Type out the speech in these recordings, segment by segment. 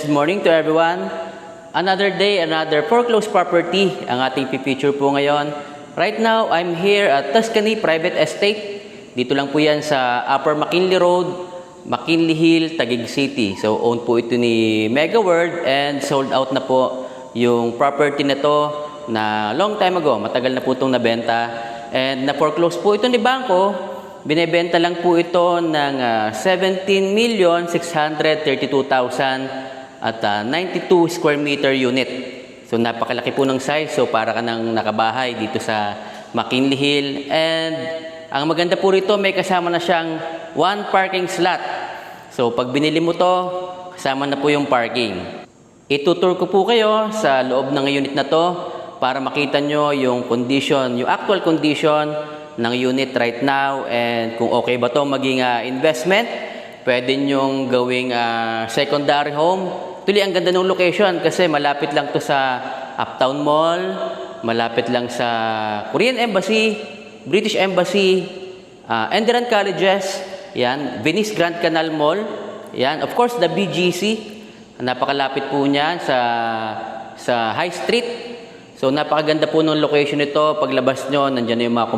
Blessed morning to everyone. Another day, another foreclosed property ang ating pipicture po ngayon. Right now, I'm here at Tuscany Private Estate. Dito lang po yan sa Upper McKinley Road, McKinley Hill, Taguig City. So, owned po ito ni Mega World and sold out na po yung property na to na long time ago. Matagal na po itong nabenta. And na-foreclose po ito ni Bangko. Binebenta lang po ito ng 17,632,000 at 92 square meter unit. So napakalaki po ng size. So para ka nang nakabahay dito sa McKinley Hill. And ang maganda po rito, may kasama na siyang one parking slot. So pag binili mo to, kasama na po yung parking. Itutur ko po kayo sa loob ng unit na to para makita nyo yung condition, yung actual condition ng unit right now, and kung okay ba to maging investment, pwede nyong gawing secondary home. Tuloy, ang ganda ng location kasi malapit lang to sa Uptown Mall, malapit lang sa Korean Embassy, British Embassy, Enderun Colleges, yan, Venice Grand Canal Mall, yan, of course the BGC, napakalapit po niyan sa High Street. So napakaganda po ng location nito. Paglabas nyo, nandiyan na yung mga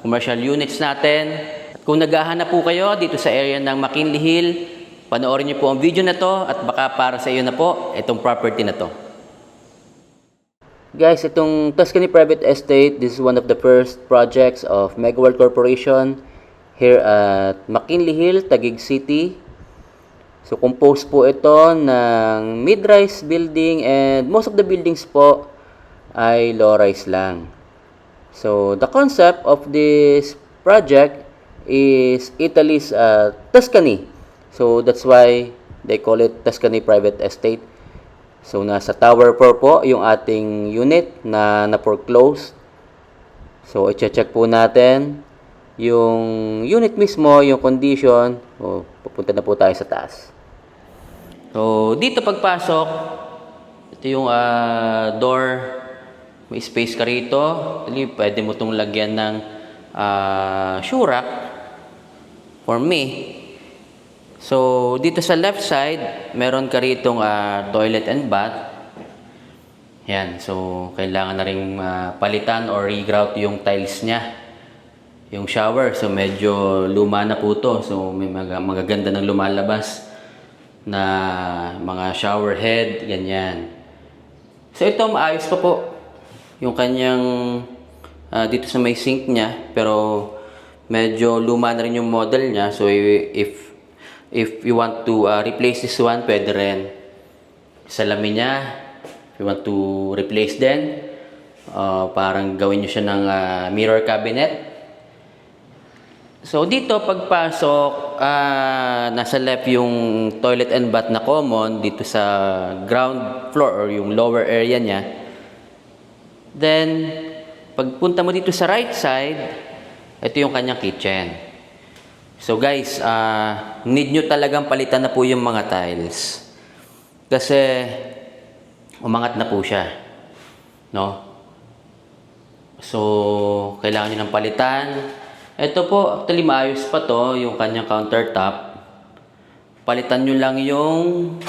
commercial units natin. At kung naghahanap po kayo dito sa area ng McKinley Hill, panoorin nyo po ang video na to at baka para sa iyo na po itong property na to. Guys, itong Tuscany Private Estate, this is one of the first projects of Mega World Corporation here at McKinley Hill, Taguig City. So, composed po ito ng mid-rise building and most of the buildings po ay low-rise lang. So, the concept of this project is Italy's Tuscany. So, that's why they call it Tuscany Private Estate. So, nasa Tower 4 po yung ating unit na na-foreclose. So, i-check po natin yung unit mismo, yung condition. So, pupunta na po tayo sa taas. So, dito pagpasok, ito yung door, may space ka rito. Pwede mo itong lagyan ng shoe rack for me. So, dito sa left side, meron ka ritong toilet and bath. Yan, so kailangan na rin palitan or regrout yung tiles niya. Yung shower, so medyo luma na po to. So, may magaganda ng lumalabas na mga shower head, ganyan. So ito maayos pa po yung kanyang dito sa may sink niya, pero medyo luma na rin yung model niya. So if you want to replace this one, pwede rin. Salamin niya, if you want to replace din, parang gawin nyo siya ng mirror cabinet. So dito pagpasok, nasa left yung toilet and bath na common dito sa ground floor or yung lower area niya. Then pagpunta mo dito sa right side, ito yung kanyang kitchen. So guys, need nyo talagang palitan na po yung mga tiles kasi umangat na po siya, no? So kailangan nyo ng palitan. Ito po, actually maayos pa to, yung kanyang countertop. Palitan nyo lang yung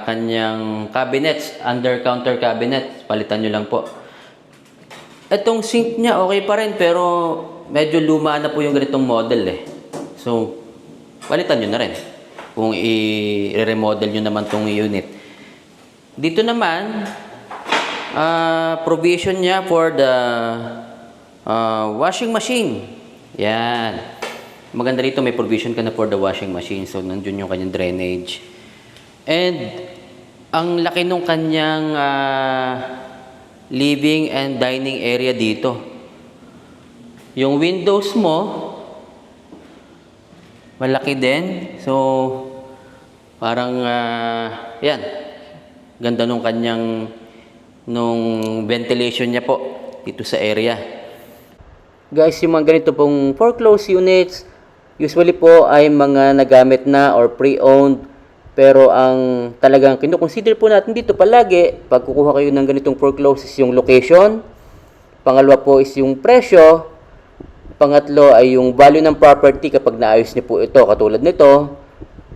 kanyang cabinets, under counter cabinets. Palitan nyo lang po. Itong sink niya okay pa rin, pero medyo luma na po yung ganitong model eh. So, palitan nyo na rin kung i-remodel nyo naman tong unit. Dito naman, provision niya for the washing machine. Yan. Maganda rito, may provision ka na for the washing machine. So, nandun yung kanyang drainage. And, ang laki nung kanyang living and dining area dito. Yung windows mo, malaki din. So, parang, yan. Ganda nung kanyang, nung ventilation niya po dito sa area. Guys, yung mga ganito pong foreclosed units, usually po ay mga nagamit na or pre-owned. Pero ang talagang kinukonsider po natin dito palagi, pag kukuha kayo ng ganitong foreclosed, is yung location. Pangalawa po is yung presyo. Pangatlo ay yung value ng property kapag naayos niyo po ito. Katulad nito,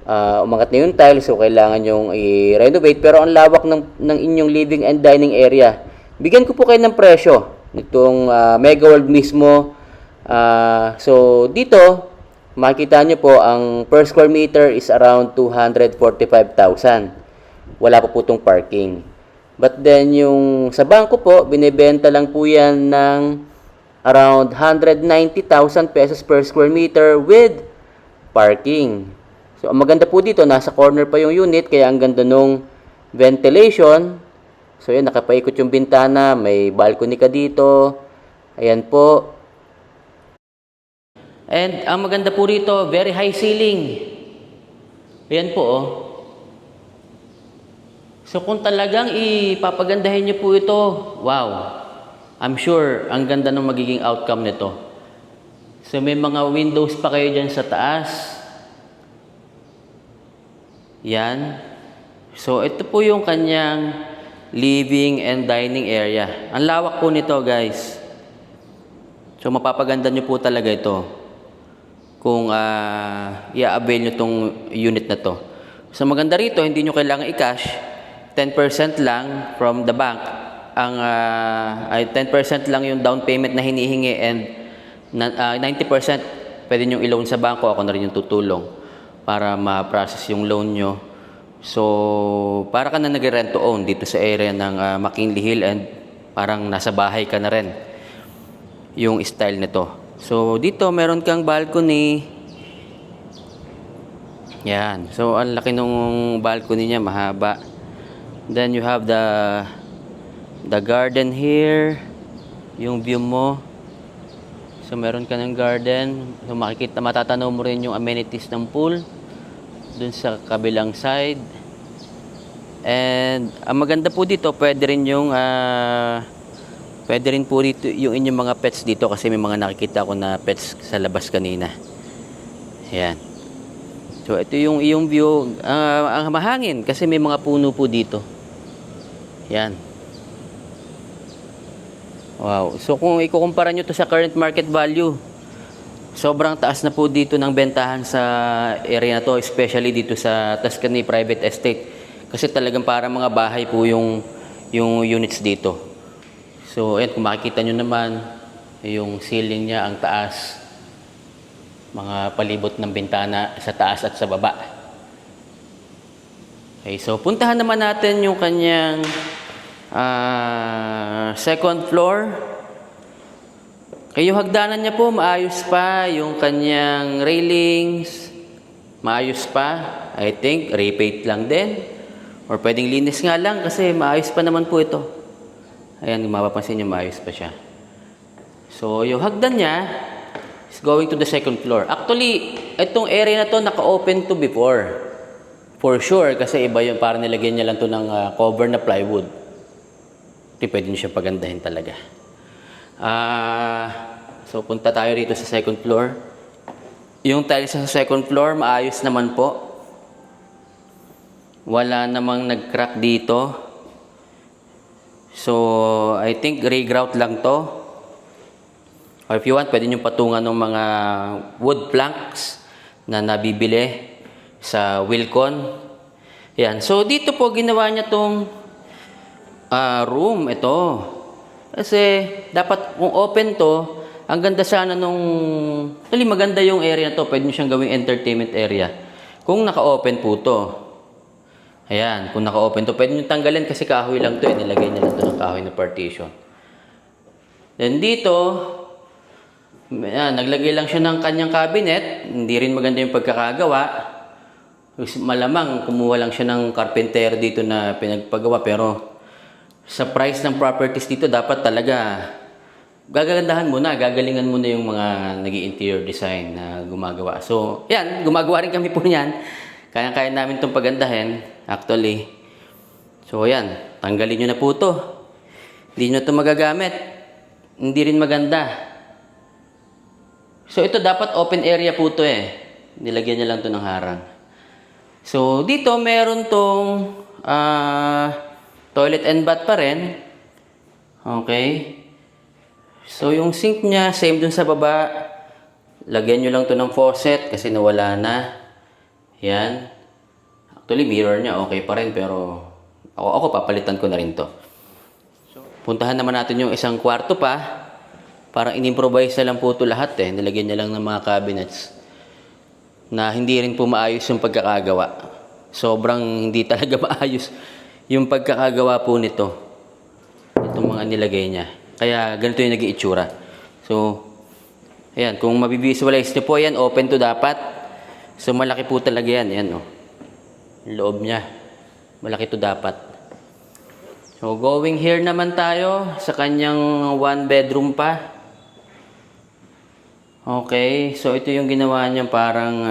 umangat na yung tiles, so kailangan yung i-renovate. Pero ang lawak ng inyong living and dining area. Bigyan ko po kayo ng presyo nitong Mega World mismo. So dito, makikita nyo po ang per square meter is around 245,000. Wala pa po itong parking. But then yung sa bangko po, binibenta lang po yan ng around 190,000 pesos per square meter with parking. So ang maganda po dito, nasa corner pa yung unit, kaya ang ganda nung ventilation. So yan, nakapaikot yung bintana, may balcony ka dito. Ayan po. And ang maganda po rito, very high ceiling. Ayan po oh. So kung talagang ipapagandahin niyo po ito, wow. I'm sure ang ganda ng magiging outcome nito. So may mga windows pa kayo dyan sa taas. Yan. So ito po yung kanyang living and dining area. Ang lawak po nito, guys. So mapapaganda nyo po talaga ito kung i-avail nyo tong unit na to. So maganda rito, hindi nyo kailangan i-cash. 10% lang from the bank. Ay 10% lang yung down payment na hinihingi, and 90% pwede nyo i-loan sa bangko. Ako na rin yung tutulong para ma-process yung loan nyo. So para ka na nag-rent to own dito sa area ng McKinley Hill, and parang nasa bahay ka na rin yung style nito. So dito meron kang balcony. Yan. So ang laki nung balcony niya, mahaba. Then you have the garden here, yung view mo. So meron ka ng garden. So makikita, matatanaw mo rin yung amenities ng pool dun sa kabilang side. And ang maganda po dito, pwede rin po dito yung inyong mga pets dito, kasi may mga nakikita ko na pets sa labas kanina. Ayan. So ito yung iyong view. Ang mahangin kasi may mga puno po dito. Yan. Wow. So kung ikukumpara nyo to sa current market value, sobrang taas na po dito ng bentahan sa area na to, especially dito sa Tuscany Private Estate. Kasi talagang para mga bahay po yung units dito. So ayan, kung makikita nyo naman, yung ceiling niya, ang taas. Mga palibot ng bintana sa taas at sa baba. Okay, so puntahan naman natin yung kanyang second floor. Yung hagdanan niya po, maayos pa. Yung kanyang railings, maayos pa. I think, repaint lang din. Or pwedeng linis nga lang kasi maayos pa naman po ito. Ayan, mapapansin nyo, maayos pa siya. So, yung hagdan niya is going to the second floor. Actually, itong area na to naka-open to before. For sure, kasi iba yun. Para nilagyan niya lang to ng cover na plywood. Hindi pwede nyo siya pagandahin talaga. So, punta tayo rito sa second floor. Yung tiles sa second floor, maayos naman po. Wala namang nag-crack dito. So, I think re-grout lang to. Or if you want, pwede nyo patungan ng mga wood planks na nabibili sa Wilcon. Yan. So, dito po ginawa niya tong room. Ito. Kasi, dapat kung open to, ang ganda sana nung... Actually, maganda yung area na to. Pwede nyo siyang gawing entertainment area. Kung naka-open po to. Ayan. Kung naka-open to, pwede nyo tanggalin kasi kahoy lang to. Nilagay niya lang to ng kahoy na partition. Then dito... Ayan, naglagay lang siya ng kanyang cabinet. Hindi rin maganda yung pagkakagawa. Malamang kumuha lang siya ng carpenter dito na pinagpagawa. Pero sa price ng properties dito, dapat talaga gagagandahan mo na, gagalingan mo na yung mga nag-interior design na gumagawa. So, yan, gumagawa rin kami po niyan. Kaya-kaya namin itong pagandahin, actually. So, yan, tanggalin nyo na po ito. Hindi nyo ito magagamit. Hindi rin maganda. So, ito dapat open area po ito eh. Nilagyan niya lang ito ng harang. So, dito meron tong toilet and bath pa rin. Okay. So, yung sink niya, same dun sa baba. Lagyan nyo lang ito ng faucet kasi nawala na. Yan. Actually, mirror niya okay pa rin, pero ako papalitan ko na rin to. Puntahan naman natin yung isang kwarto pa. Parang in-improvise na lang po ito lahat eh. Nilagyan niya lang ng mga cabinets na hindi rin po maayos yung pagkakagawa. Sobrang hindi talaga maayos yung pagkakagawa po nito. Itong mga nilagay niya. Kaya ganito yung naging itsura. So, ayan, kung mabivisualize niyo po yan, open to dapat. So, malaki po talaga yan. Ayan, oh. Yung loob niya. Malaki to dapat. So, going here naman tayo sa kanyang one bedroom pa. Okay, so ito yung ginawa niya parang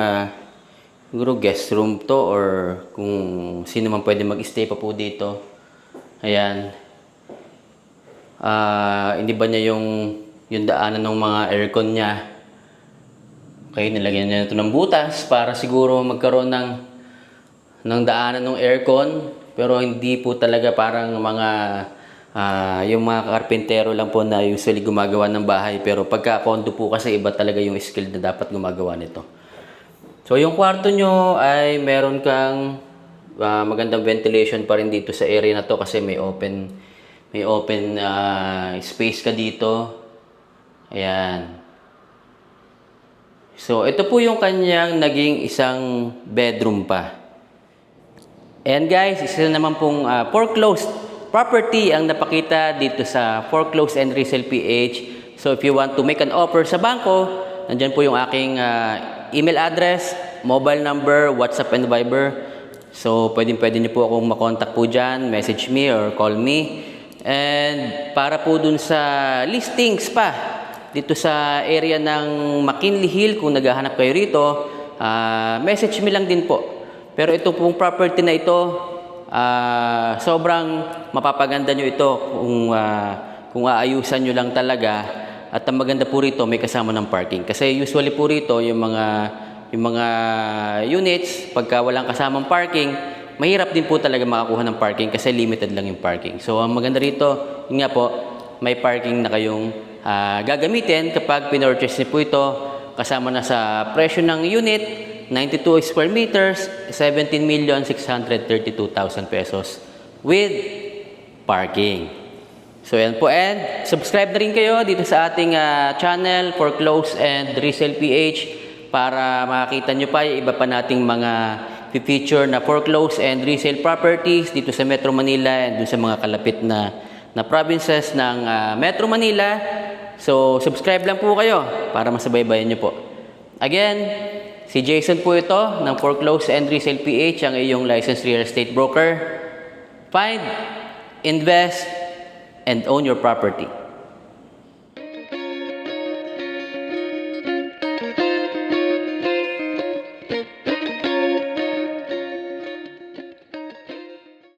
siguro guest room to or kung sino man pwede mag-stay pa po dito. Ayan. Hindi ba niya yung daanan ng mga aircon niya. Okay, nilagyan niya ito ng butas para siguro magkaroon ng daanan ng aircon. Pero hindi po talaga parang mga yung mga karpentero lang po na usually gumagawa ng bahay. Pero pagka condo po kasi iba talaga yung skill na dapat gumagawa nito. So yung kwarto nyo ay meron kang magandang ventilation pa rin dito sa area na to kasi may open space ka dito. Ayan. So ito po yung kanyang naging isang bedroom pa. And guys, isa naman pong foreclosed property ang napakita dito sa Foreclose and Resale PH. So if you want to make an offer sa bangko, nandyan po yung aking email address, mobile number, WhatsApp and Viber. So pwede niyo po akong makontak po dyan, message me or call me. And para po dun sa listings pa, dito sa area ng McKinley Hill, kung naghahanap kayo rito, message me lang din po. Pero ito pong property na ito, sobrang mapapaganda nyo ito kung aayusan nyo lang talaga. At ang maganda po rito, may kasama ng parking. Kasi usually po rito, yung mga units, pagka walang kasamang parking, mahirap din po talaga makakuha ng parking kasi limited lang yung parking. So ang maganda rito, yun nga po, may parking na kayong gagamitin kapag pinurchase niyo po ito. Kasama na sa presyo ng unit, 92 square meters, 17,632,000 pesos with parking. So yan po, and subscribe na rin kayo dito sa ating channel Foreclose and Resale PH para makakita nyo pa yung iba pa nating mga feature na foreclose and resale properties dito sa Metro Manila and dun sa mga kalapit na provinces ng Metro Manila. So subscribe lang po kayo para masabaybayan nyo po. Again, si Jason po ito ng Foreclose and Resale PH, ang iyong licensed real estate broker. Find, invest, and own your property.